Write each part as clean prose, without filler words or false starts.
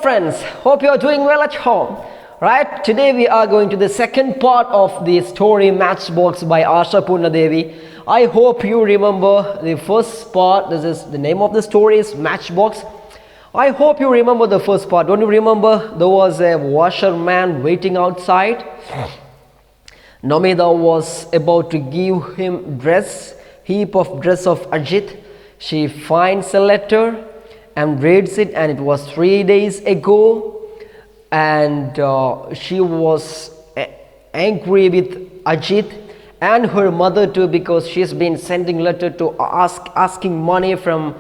friends, hope you are doing well at home. Right, today we are going to the second part of the story Matchbox by Ashapurna Debi. I hope you remember the first part. This is the name of the story is Matchbox. I hope you remember the first part. Don't you remember there was a washerman waiting outside? Namitha was about to give him heap of dress of Ajit. She finds a letter and reads it, and it was 3 days ago. And she was angry with Ajit and her mother too, because she's been sending letter to asking money from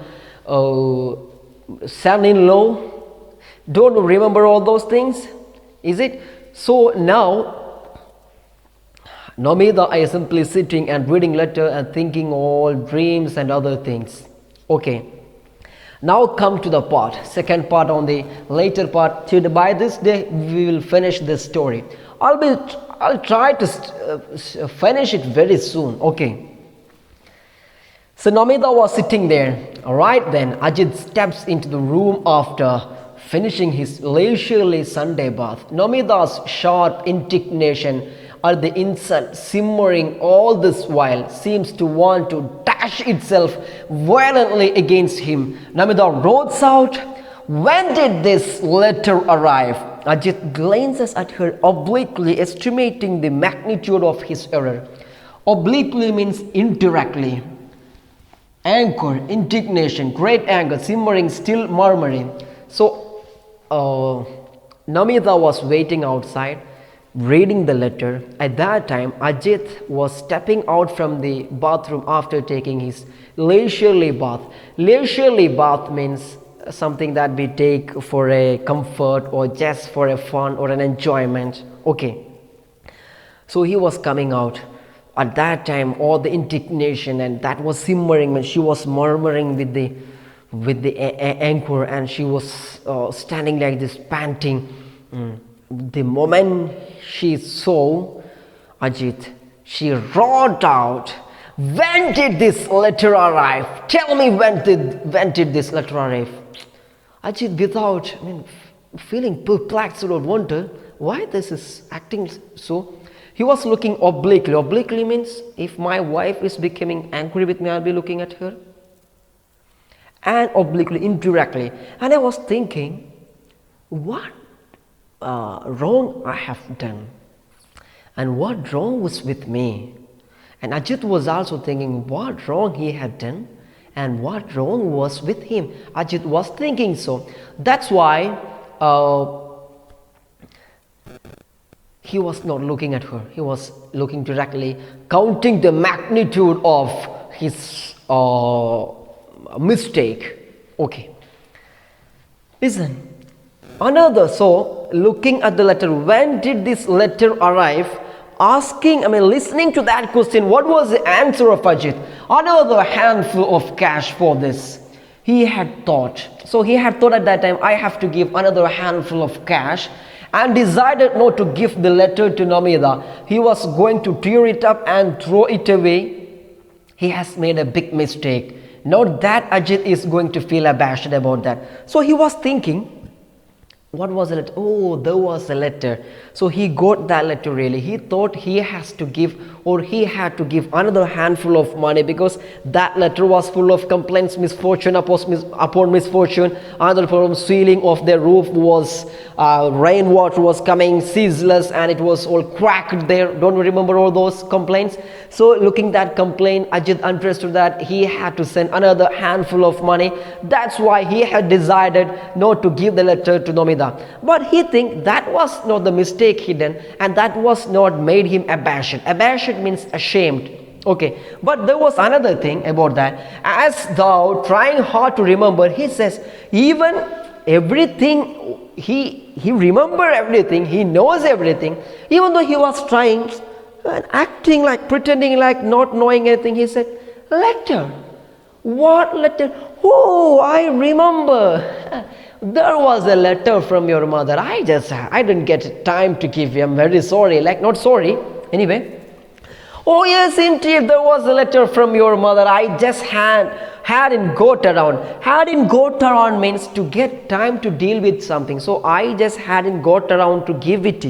son-in-law. Don't you remember all those things? Is it? So now Namitha is simply sitting and reading letter and thinking all dreams and other things. Okay. Now come to the second part on the later part. By this day we will finish this story. I'll try to finish it very soon. Okay. So Namitha was sitting there. Right then, Ajit steps into the room after finishing his leisurely Sunday bath. Namitha's sharp indignation at the insult simmering all this while seems to want to dash itself violently against him. Namitha roars out, "When did this letter arrive?" Ajit glances at her obliquely, estimating the magnitude of his error. Obliquely means indirectly. Anger, indignation, great anger, simmering, still murmuring. So Namitha was waiting outside, reading the letter. At that time, Ajit was stepping out from the bathroom after taking his leisurely bath. Leisurely bath means something that we take for a comfort or just for a fun or an enjoyment. Okay. So he was coming out. At that time, all the indignation and that was simmering when she was murmuring with the anger, and she was standing like this, panting. The moment she saw Ajit, she roared out, "When did this letter arrive? Tell me, when did this letter arrive?" Ajit, without feeling perplexed or wonder why this is acting so, he was looking obliquely. Obliquely means if my wife is becoming angry with me, I'll be looking at her. And obliquely, indirectly. And I was thinking, what wrong I have done, and what wrong was with me. And Ajit was also thinking what wrong he had done and what wrong was with him. Ajit was thinking so. That's why he was not looking at her. He was looking directly, counting the magnitude of his mistake. Okay. Listen. Another, so looking at the letter, when did this letter arrive? Listening to that question, what was the answer of Ajit? Another handful of cash for this. He had thought. So he had thought at that time, I have to give another handful of cash, and decided not to give the letter to Namitha. He was going to tear it up and throw it away. He has made a big mistake. Not that Ajit is going to feel abashed about that. So he was thinking, what was the letter? Oh, there was a letter. So he got that letter really. He thought he has to give, or he had to give another handful of money, because that letter was full of complaints, misfortune upon misfortune. Another problem, ceiling of their roof was, rainwater was coming ceaseless, and it was all cracked there. Don't you remember all those complaints? So looking that complaint, Ajit understood that he had to send another handful of money. That's why he had decided not to give the letter to Namitha. But he think that was not the mistake he done, and that was not made him abashed. Abashed means ashamed. Okay, but there was another thing about that. As though trying hard to remember, he says, even everything, he remember everything, he knows everything. Even though he was trying and acting like, pretending like not knowing anything, he said, "Letter? What letter? Oh, I remember. There was a letter from your mother. I didn't get time to give you. I'm very sorry." Like, not sorry. Anyway. "Oh yes, indeed, there was a letter from your mother. I just had hadn't got around. Hadn't got around means to get time to deal with something. So I just hadn't got around to giving it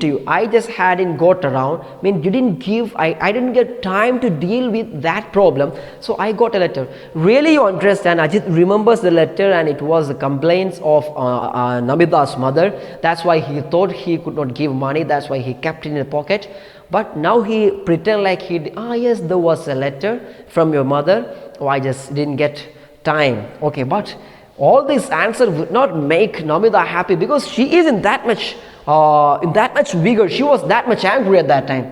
to you. I just hadn't got around mean you didn't give. I didn't get time to deal with that problem. So I got a letter. Really, you understand? Ajit remembers the letter, and it was the complaints of Namitha's mother. That's why he thought he could not give money. That's why he kept it in the pocket. But now he pretend like yes, there was a letter from your mother. Oh, I just didn't get time. Okay, but all this answer would not make Namitha happy, because she is in that much vigor. She was that much angry at that time.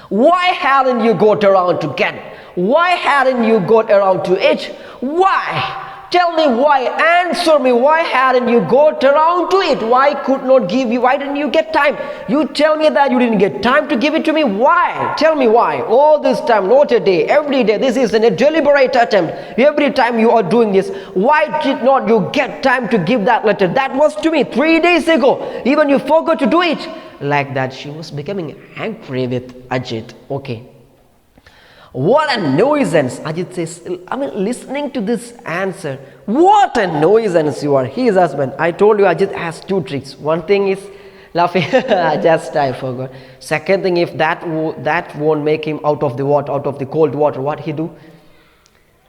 Why hadn't you got around to get? Why hadn't you got around to it? Why? Tell me why. Answer me. Why hadn't you got around to it? Why could not give you? Why didn't you get time? You tell me that you didn't get time to give it to me. Why? Tell me why. All this time, not a day, every day. This is a deliberate attempt. Every time you are doing this, why did not you get time to give that letter? That was to me 3 days ago. Even you forgot to do it. Like that, she was becoming angry with Ajit. Okay. What a nuisance, Ajit says. Listening to this answer, what a nuisance you are. His husband. I told you Ajit has 2 tricks. One thing is laughing. I forgot. Second thing, if that won't make him out of the water, out of the cold water, what he do?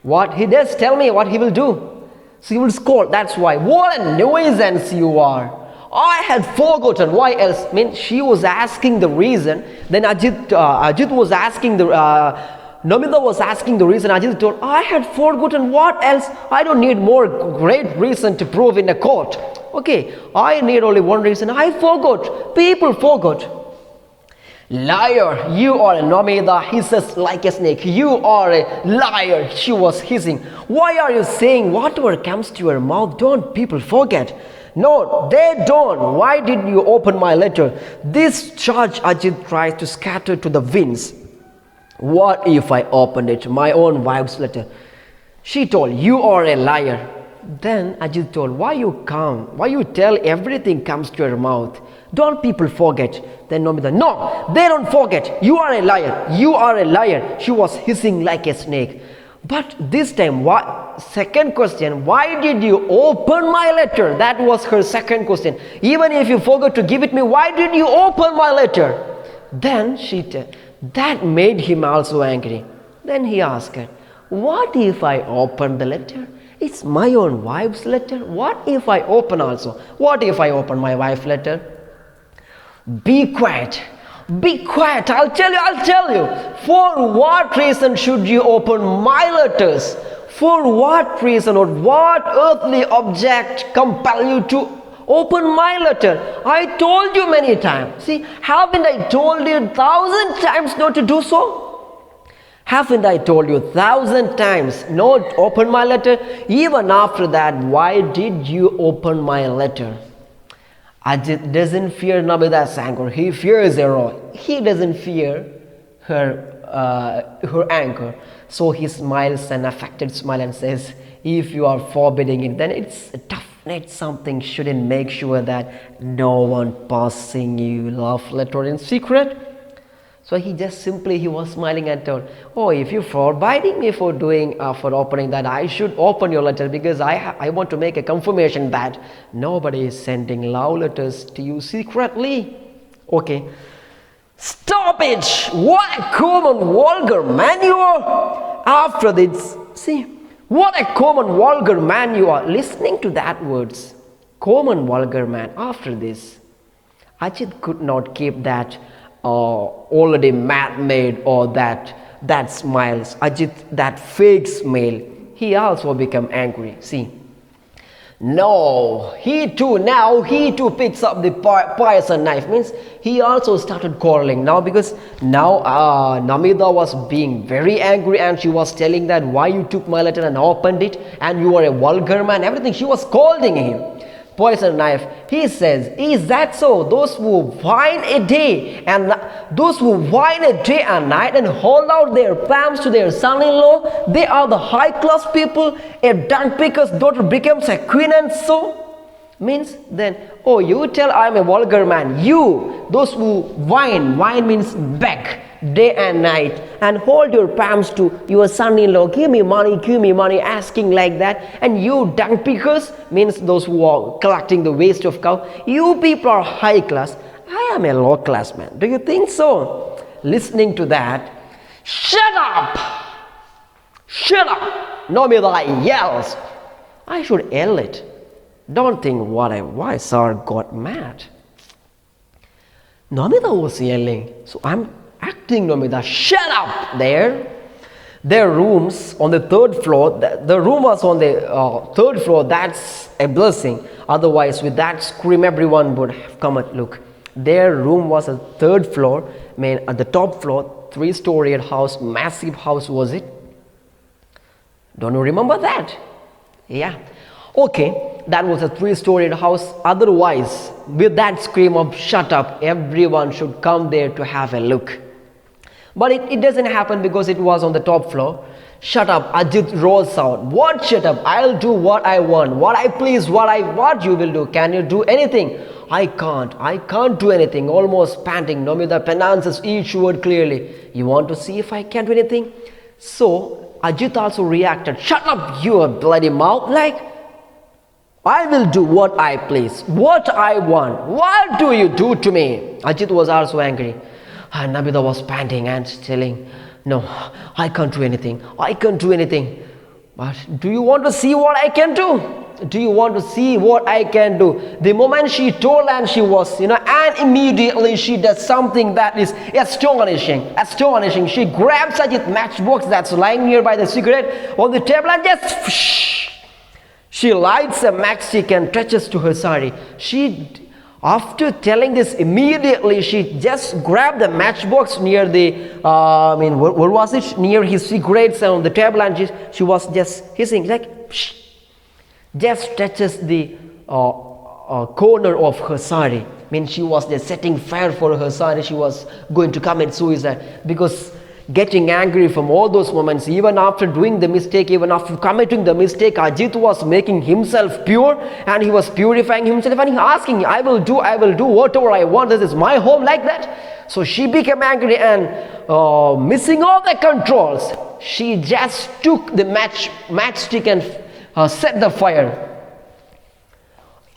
What he does? Tell me what he will do. So he will scold. That's why. What a nuisance you are. I had forgotten. Why else? She was asking the reason. Then Ajit was asking Namitha was asking the reason. Ajit told, I had forgotten. What else? I don't need more great reason to prove in a court. Okay, I need only one reason. I forgot. People forgot. Liar, you are a Namitha, hisses like a snake. You are a liar, she was hissing. Why are you saying whatever comes to your mouth? Don't people forget? No, they don't. Why did you open my letter? This charge Ajit tries to scatter to the winds. What if I opened it, my own wife's letter? She told, you are a liar. Then Ajit told, why you come? Why you tell everything comes to your mouth? Don't people forget? Then Namitha, no, they don't forget. You are a liar. You are a liar. She was hissing like a snake. But this time, second question, why did you open my letter? That was her second question. Even if you forgot to give it me, why did you open my letter? Then that made him also angry. Then he asked her, what if I open the letter? It's my own wife's letter. What if I open also? What if I open my wife's letter? Be quiet. Be quiet. I'll tell you. For what reason should you open my letters? For what reason or what earthly object compel you to open my letter? I told you many times. See, haven't I told you 1,000 times not to do so? Haven't I told you 1,000 times not open my letter? Even after that, why did you open my letter? Ajit doesn't fear Namitha's anger. He fears her all. He doesn't fear her anger. So he smiles, an affected smile, and says, if you are forbidding it, then it's tough. It's something shouldn't make sure that no one passing you love letter in secret. So he was smiling and told, oh, if you're forbidding me for opening that, I should open your letter, because I want to make a confirmation that nobody is sending love letters to you secretly. Okay. Stop it! What a common vulgar man you are! After this, see, what a common vulgar man you are. Listening to that words, common vulgar man. After this, Ajit could not keep that already mad-made or that smiles. Ajit, that fake smile, he also become angry. See, no, he too picks up the poison knife. Means he also started quarreling now, because now Namitha was being very angry, and she was telling that why you took my letter and opened it, and you are a vulgar man, everything. She was scolding him. Poison knife. He says, is that so? Those who whine a day and night and hold out their palms to their son-in-law, they are the high-class people. A dung picker's daughter becomes a queen, and so means then, oh, you tell I'm a vulgar man. You, those who whine means beg. day and night, and hold your palms to your son-in-law, give me money, asking like that. And you dung pickers, means those who are collecting the waste of cow, you people are high class, I am a low class man. Do you think so? Listening to that, shut up! Shut up! Namitha yells. I should yell it. Don't think why sir got mad. Namitha was yelling, so I'm acting Namitha. Shut up there. Their rooms on the third floor, the room was on the third floor, that's a blessing. Otherwise, with that scream, everyone would have come and look. Their room was a third floor, at the top floor, 3-storied house, massive house was it? Don't you remember that? Yeah. Okay, that was a 3-storied house. Otherwise, with that scream of shut up, everyone should come there to have a look. But it doesn't happen because it was on the top floor. Shut up, Ajit roars out. What shut up? I'll do what I want, what I please, what you will do. Can you do anything? I can't do anything. Almost panting, Namitha pronounces each word clearly. You want to see if I can do anything? So Ajit also reacted. Shut up, you bloody mouth. Like, I will do what I please, what I want. What do you do to me? Ajit was also angry. And Namitha was panting and telling, no, I can't do anything. I can't do anything. But do you want to see what I can do? Do you want to see what I can do? The moment she told, and she was, and immediately she does something that is astonishing. She grabs Ajit's matchbox that's lying nearby the cigarette on the table and just she lights a matchstick and touches to her sari. After telling this, immediately she just grabbed the matchbox near the, what was it? Near his cigarettes on the table, and she was just hissing like, psh, just touches the corner of her sari. She was just setting fire for her sari. She was going to commit suicide because getting angry from all those moments, even after doing the mistake, even after committing the mistake, Ajit was making himself pure and he was purifying himself and he asking, I will do whatever I want. This is my home, like that. So she became angry and missing all the controls, she just took the matchstick and set the fire.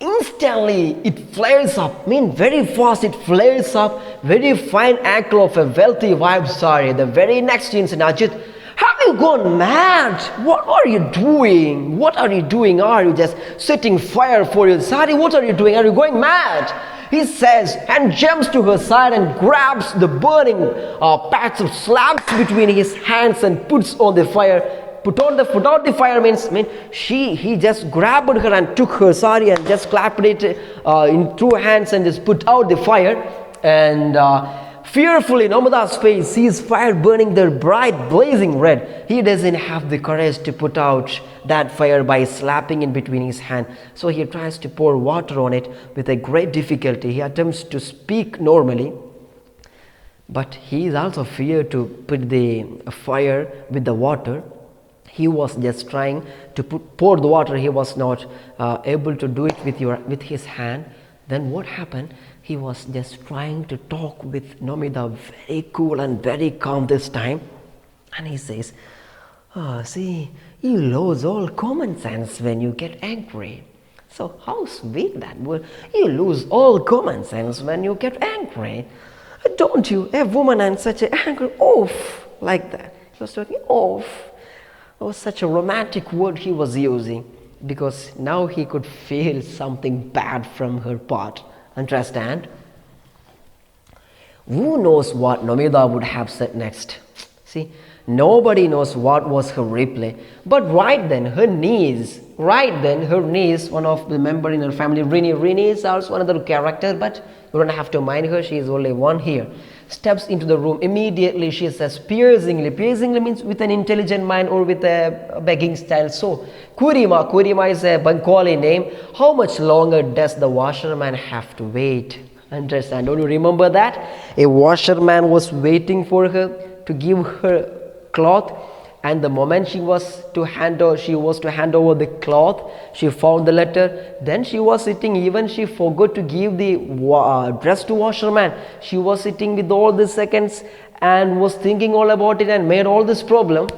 Instantly it flares up, very fast it flares up, very fine ankle of a wealthy wife sari. The very next instant, Ajit, have you gone mad? What are you doing? Are you just setting fire for your sari? What are you doing? Are you going mad? He says, and jumps to her side and grabs the burning patch of slabs between his hands and puts on the fire. Put out the fire means he just grabbed her and took her sari and just clapped it in 2 hands and just put out the fire. And fearfully, Namitha's face sees fire burning there bright, blazing red. He doesn't have the courage to put out that fire by slapping in between his hand. So he tries to pour water on it with a great difficulty. He attempts to speak normally, but he is also feared to put the fire with the water. He was just trying to pour the water. He was not able to do it with his hand. Then what happened? He was just trying to talk with Namitha, very cool and very calm this time. And he says, see, you lose all common sense when you get angry. So how sweet that word. You lose all common sense when you get angry. Don't you? A woman and such an angry, oof, like that. He was talking, oof. It was such a romantic word he was using because now he could feel something bad from her part. Understand? Who knows what Namitha would have said next? See, nobody knows what was her reply. But right then, her niece, one of the member in her family, Rini is also another character, but you don't have to mind her, she is only one here. Steps into the room. Immediately she says piercingly means with an intelligent mind or with a begging style. So Kurima is a Bengali name. How much longer does the washerman have to wait? Understand? Don't you remember that? A washerman was waiting for her to give her cloth, And the moment she was to hand over the cloth, she found the letter. Then she was sitting, even she forgot to give the dress to washerman. She was sitting with all the seconds and was thinking all about it and made all this problem.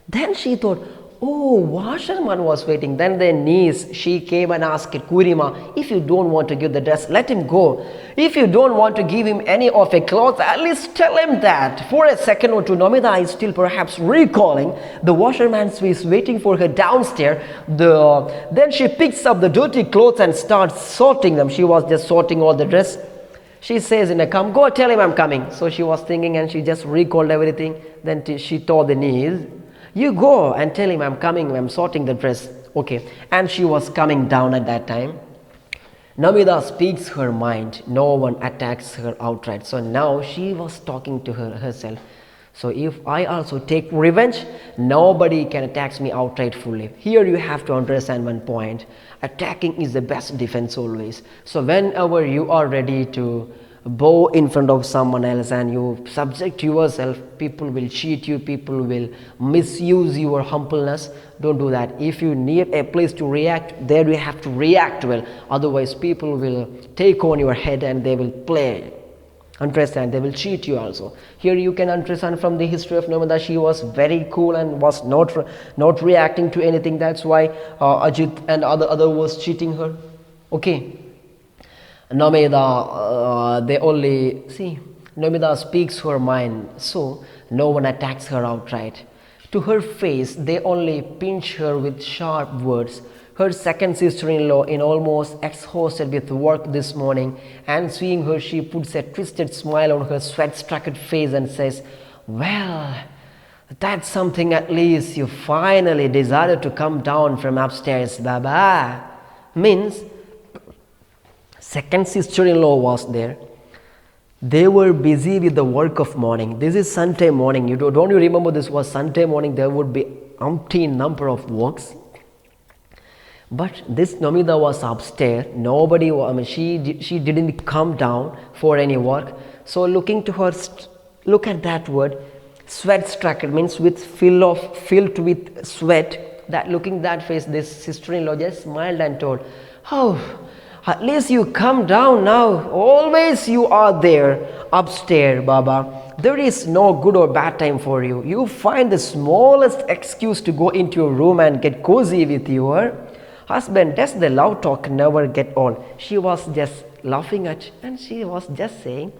Then she thought, oh, washerman was waiting. Then their niece, she came and asked Kurima, if you don't want to give the dress, let him go. If you don't want to give him any of a clothes, at least tell him that. For a second or two, Namitha is still perhaps recalling the washerman is waiting for her downstairs. Then she picks up the dirty clothes and starts sorting them. She was just sorting all the dress. She says in a calm, go tell him I'm coming. So she was thinking and she just recalled everything. Then she told the niece, you go and tell him I'm coming, I'm sorting the dress. Okay. And she was coming down at that time. Namitha speaks her mind. No one attacks her outright. So now she was talking to herself. So if I also take revenge, nobody can attack me outright fully. Here you have to understand one point. Attacking is the best defense always. So whenever you are ready to bow in front of someone else and you subject yourself, people will cheat you, people will misuse your humbleness. Don't do that. If you need a place to react, there you have to react well. Otherwise people will take on your head and they will play. Understand, they will cheat you also. Here you can understand from the history of Namitha, she was very cool and was not reacting to anything. That's why Ajit and other was cheating her. Okay. Namitha, Namitha speaks her mind, so no one attacks her outright. To her face, they only pinch her with sharp words. Her second sister-in-law, in almost exhausted with work this morning, and seeing her, she puts a twisted smile on her sweat-struck face and says, well, that's something at least. You finally decided to come down from upstairs, Baba. Means, second sister-in-law was there. They were busy with the work of morning. This is Sunday morning. Don't you remember this was Sunday morning? There would be umpteen number of works. But this Namitha was upstairs. Nobody, she didn't come down for any work. So looking to her, look at that word, sweat-struck. It means filled with sweat. That looking that face, this sister-in-law just smiled and told, oh, at least you come down now. Always you are there upstairs, Baba. There is no good or bad time for you. You find the smallest excuse to go into your room and get cozy with your husband. That's the love talk never get old. She was just laughing at, and she was just saying,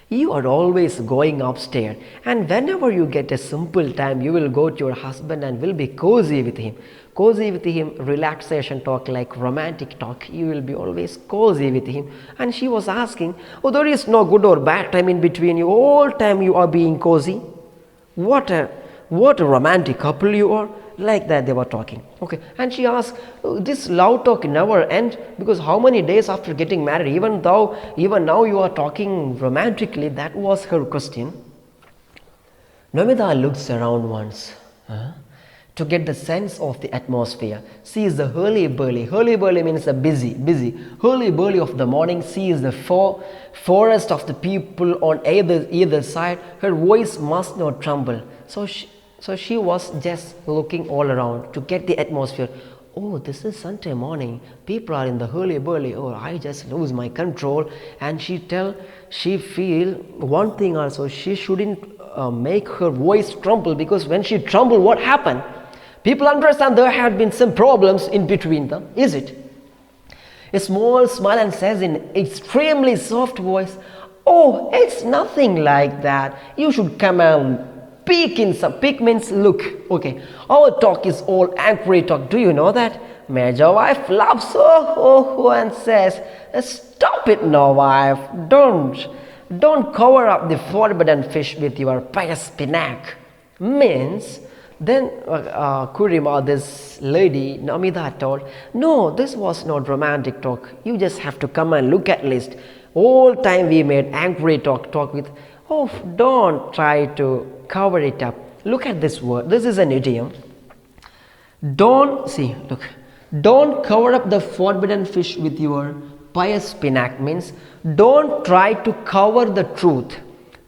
you are always going upstairs, and whenever you get a simple time, you will go to your husband and will be cozy with him. Cozy with him, relaxation talk, like romantic talk. You will be always cozy with him. And she was asking, oh, there is no good or bad time in between you. All time you are being cozy. What a romantic couple you are. Like that they were talking. Okay. And she asked, oh, this love talk never ends, because how many days after getting married, even now you are talking romantically? That was her question. Namitha looks around once. To get the sense of the atmosphere. She is the hurly-burly. Hurly-burly means the busy. Hurly-burly of the morning. She is the forest of the people on either side. Her voice must not tremble. So she was just looking all around to get the atmosphere. Oh, this is Sunday morning. People are in the hurly-burly. Oh, I just lose my control. And she feel one thing also. She shouldn't make her voice tremble, because when she trembled, what happened? People understand there had been some problems in between them, is it? A small smile and says in extremely soft voice, oh, it's nothing like that. You should come and peek in some. Peek means look. Okay, our talk is all angry talk. Do you know that? Major wife laughs and says, stop it now, wife. Don't cover up the forbidden fish with your pious spinach. Means, then Kurima, this lady, Namitha told, no, this was not romantic talk. You just have to come and look at least. All time we made angry talk with, oh, don't try to cover it up. Look at this word. This is an idiom. Don't cover up the forbidden fish with your pious spinach. Means, don't try to cover the truth.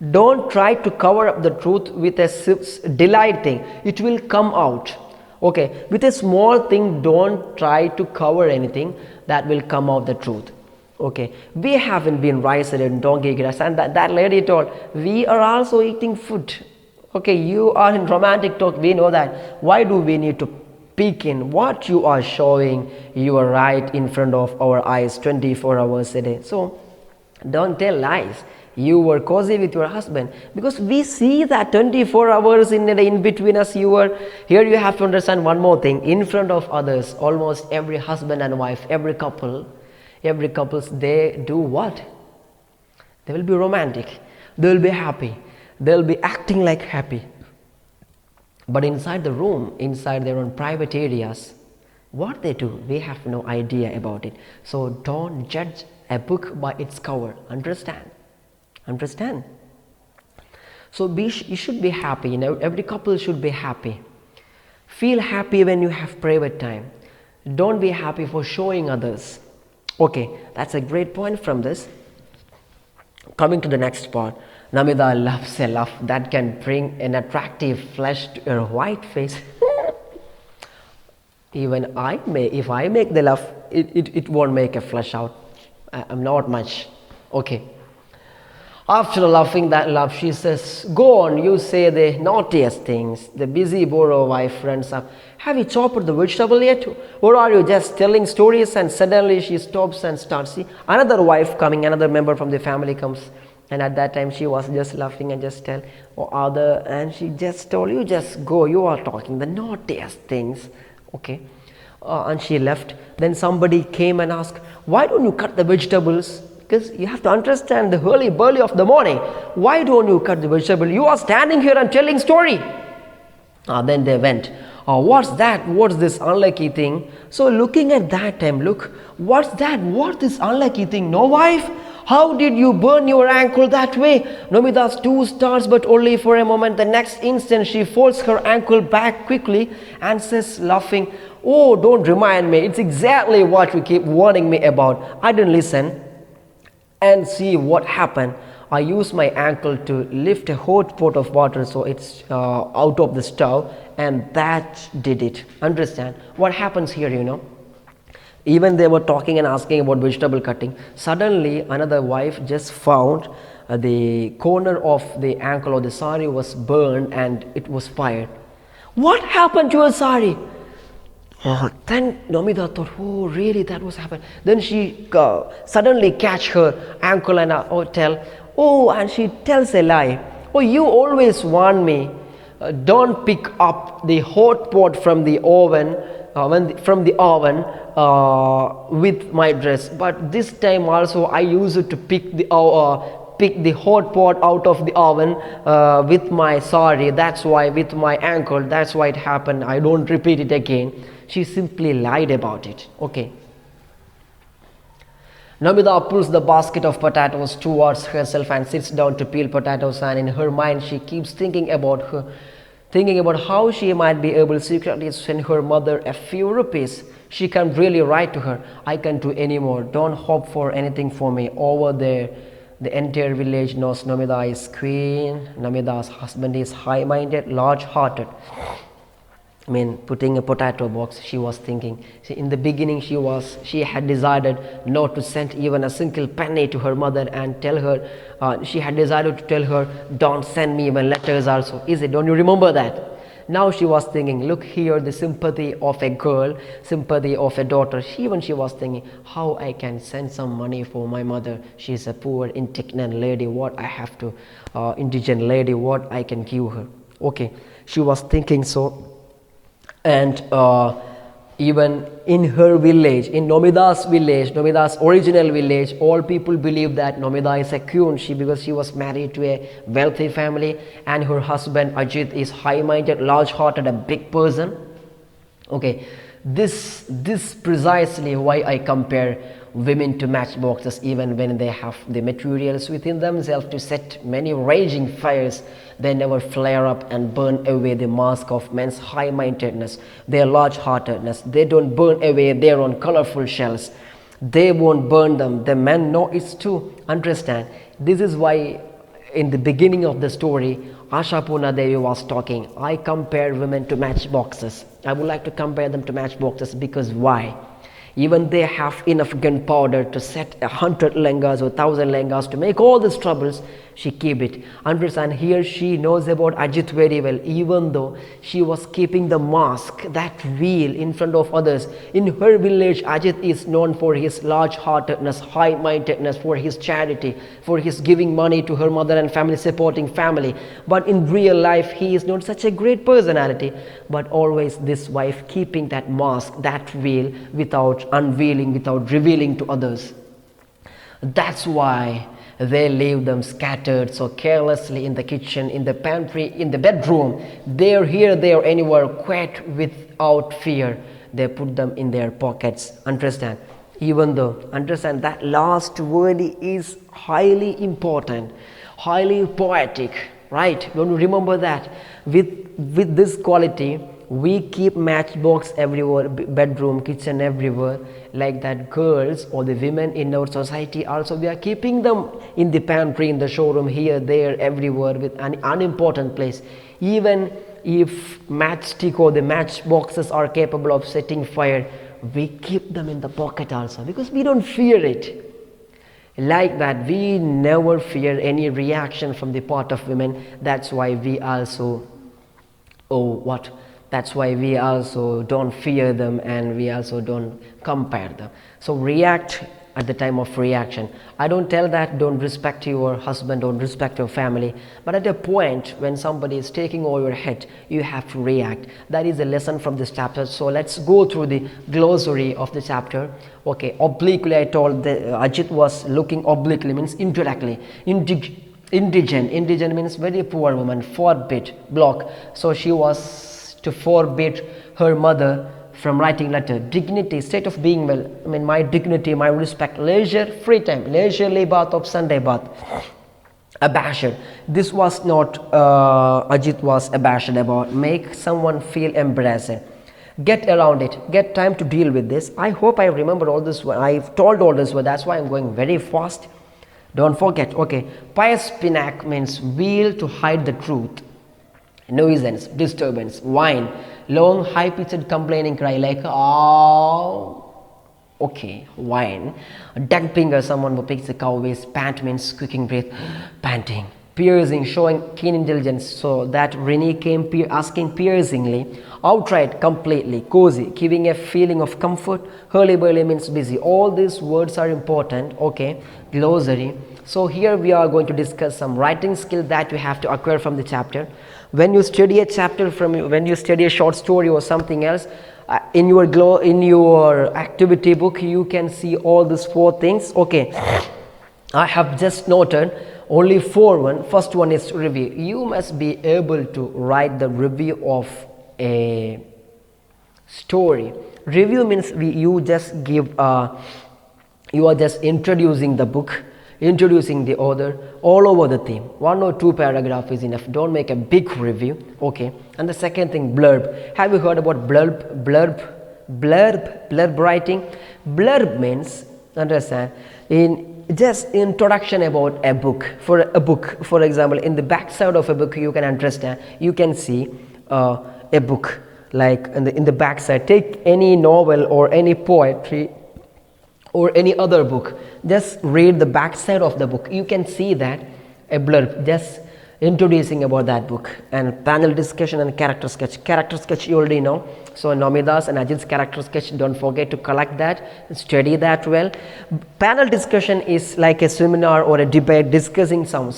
Don't try to cover up the truth with a delight thing. It will come out. Okay, with a small thing, don't try to cover anything. That will come out the truth. Okay, we haven't been raised in donkey grass, and that lady told, we are also eating food. Okay, you are in romantic talk, we know that. Why do we need to peek in what you are showing? You are right in front of our eyes 24 hours a day. So don't tell lies. You were cozy with your husband, because we see that 24 hours in between us. Here you have to understand one more thing. In front of others, almost every husband and wife, every couples, they do what? They will be romantic, they will be happy, they will be acting like happy. But inside the room, inside their own private areas, what they do, we have no idea about it. So don't judge a book by its cover. Understand? So you should be happy. Every couple should be happy. Feel happy when you have private time. Don't be happy for showing others. Okay, that's a great point from this. Coming to the next part, Namitha loves a laugh that can bring an attractive flush to her white face. Even if I make the laugh, it won't make a flush out. I'm not much. Okay. After laughing that laugh, she says, go on, you say the naughtiest things. The busy boro wife runs up. Have you chopped the vegetable yet? Or are you just telling stories? And suddenly she stops and starts. See, another wife coming, another member from the family comes. And at that time she was just laughing and just tell, and she just told, you just go, you are talking the naughtiest things. Okay. And she left. Then somebody came and asked, why don't you cut the vegetables? Because you have to understand the hurly-burly of the morning. Why don't you cut the vegetable? You are standing here and telling story. Then they went. What's that? What's this unlucky thing? So looking at that time, look, what's that? What's this unlucky thing? No, wife? How did you burn your ankle that way? Namitha's 2 stars, but only for a moment. The next instant, she folds her ankle back quickly and says, laughing, oh, don't remind me. It's exactly what you keep warning me about. I didn't listen. And see what happened. I used my ankle to lift a hot pot of water so it's out of the stove, and that did it. Understand what happens here? Even they were talking and asking about vegetable cutting. Suddenly another wife just found the corner of the ankle or the sari was burned and it was fired. What happened to your sari? Then Namitha thought, oh really, that was happened. Then she suddenly catch her ankle and and she tells a lie. Oh, you always warn me, don't pick up the hot pot from the oven with my dress. But this time also I used it to pick the hot pot out of the oven with my sari. That's why, with my ankle, that's why it happened. I don't repeat it again. She simply lied about it. Okay. Namitha pulls the basket of potatoes towards herself and sits down to peel potatoes, and in her mind she keeps thinking about how she might be able to secretly send her mother a few rupees. She can really write to her, I can't do anymore. Don't hope for anything for me. Over there, the entire village knows Namitha is queen. Namitha's husband is high-minded, large-hearted. Putting a potato box, she was thinking. See, in the beginning, she had decided not to send even a single penny to her mother and tell her. She had decided to tell her, don't send me even letters also. Is it? Don't you remember that? Now she was thinking, look here, the sympathy of a girl, sympathy of a daughter. She was thinking, how I can send some money for my mother. She is a poor, indignant lady. What I have to, indigent lady, what I can give her. Okay, she was thinking so. And even in her village, in Namitha's village, Namitha's original village, all people believe that Namitha is a queen because she was married to a wealthy family, and her husband Ajit is high-minded, large-hearted, a big person. Okay, this precisely why I compare women to matchboxes. Even when they have the materials within themselves to set many raging fires, they never flare up and burn away the mask of men's high-mindedness, their large-heartedness. They don't burn away their own colorful shells. They won't burn them. The men know it's true. Understand, this is why in the beginning of the story, Ashapurna Devi was talking, I compare women to matchboxes. I would like to compare them to matchboxes because why? Even they have enough gunpowder to set 100 lengas or 1,000 lengas to make all these troubles, she keep it. Understand, here she knows about Ajit very well, even though she was keeping the mask, that veil in front of others. In her village, Ajit is known for his large-heartedness, high-mindedness, for his charity, for his giving money to her mother and family, supporting family. But in real life, he is not such a great personality, but always this wife keeping that mask, that veil, without unveiling, without revealing to others. That's why they leave them scattered so carelessly in the kitchen, in the pantry, in the bedroom, there, here, there, anywhere, quite without fear. They put them in their pockets. Understand? Even though, understand, that last word is highly important, highly poetic, right? Don't you remember that? With this quality, we keep matchbox everywhere, bedroom, kitchen, everywhere. Like that, girls or the women in our society also, we are keeping them in the pantry, in the showroom, here, there, everywhere, with an unimportant place. Even if matchstick or the matchboxes are capable of setting fire, we keep them in the pocket also, because we don't fear it. Like that, we never fear any reaction from the part of women. That's why we also, that's why we also don't fear them, and we also don't compare them. So react at the time of reaction. I don't tell that don't respect your husband, don't respect your family, but at a point when somebody is taking over your head, you have to react. That is a lesson from this chapter. So let's go through the glossary of the chapter. Okay, obliquely, I told that Ajit was looking obliquely, means indirectly. Indigent means very poor woman. Forbid, block. So she was to forbid her mother from writing letter. Dignity, state of being well, I mean my dignity, my respect. Leisure, free time, leisurely bath of Sunday bath. Abashed, this was not Ajit was abashed about. Make someone feel embarrassed. Get around it, get time to deal with this. I hope I remember all this, I've told all this, that's why I'm going very fast. Don't forget. Okay, pious pinak means wheel to hide the truth. Nuisance, disturbance. Whine, long high-pitched complaining cry, like oh. Okay, whine. Duck finger, someone who picks a cow waist. Pant means squeaking breath, panting. Piercing, showing keen intelligence. So that Renee came asking piercingly. Outright, completely. Cozy, giving a feeling of comfort. Hurly-burly means busy. All these words are important. Okay, glossary. So here we are going to discuss some writing skill that you have to acquire from the chapter. When you study a chapter when you study a short story or something else, in your activity book, you can see all these 4 things. Okay, I have just noted only 4. First one is review. You must be able to write the review of a story. Review means you just give you are just introducing the book, introducing the author, all over the theme. 1 or 2 paragraph is enough. Don't make a big review. Okay. And the second thing, blurb. Have you heard about blurb writing? Blurb means, understand, in just introduction about a book. For example, in the back side of a book, you can understand, you can see a book, like in the back side. Take any novel or any poetry or any other book, just read the back side of the book. You can see that a blurb just introducing about that book. And panel discussion and character sketch. Character sketch you already know. So Namitha's and Ajit's character sketch, don't forget to collect that, study that well. Panel discussion is like a seminar or a debate discussing some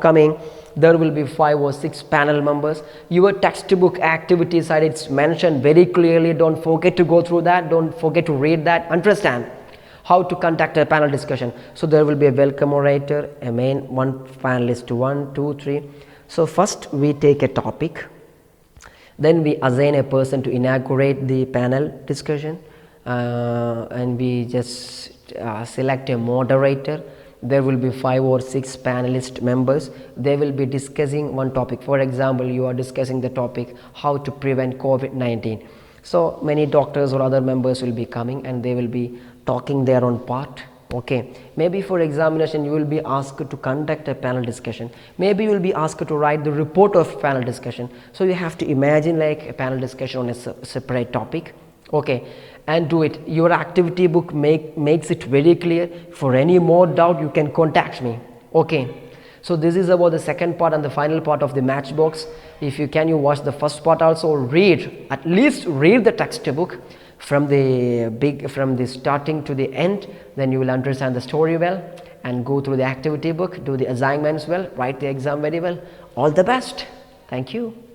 coming. There will be 5 or 6 panel members. Your textbook activity side, it's mentioned very clearly. Don't forget to go through that. Don't forget to read that. Understand how to conduct a panel discussion. So there will be a welcome orator, a main, 1 panelist, 1, 2, 3. So first we take a topic, then we assign a person to inaugurate the panel discussion, and we just select a moderator. There will be 5 or 6 panelist members. They will be discussing one topic. For example, you are discussing the topic how to prevent COVID-19. So many doctors or other members will be coming, and they will be talking their own part. Okay, maybe for examination you will be asked to conduct a panel discussion, maybe you will be asked to write the report of panel discussion. So you have to imagine like a panel discussion on a separate topic, okay, and do it. Your activity book makes it very clear. For any more doubt you can contact me. Okay, so this is about the second part and the final part of the Matchbox. If you can, you watch the first part also, read, at least read the textbook from the starting to the end, then you will understand the story well, and go through the activity book, do the assignments well, write the exam very well. All the best. Thank you.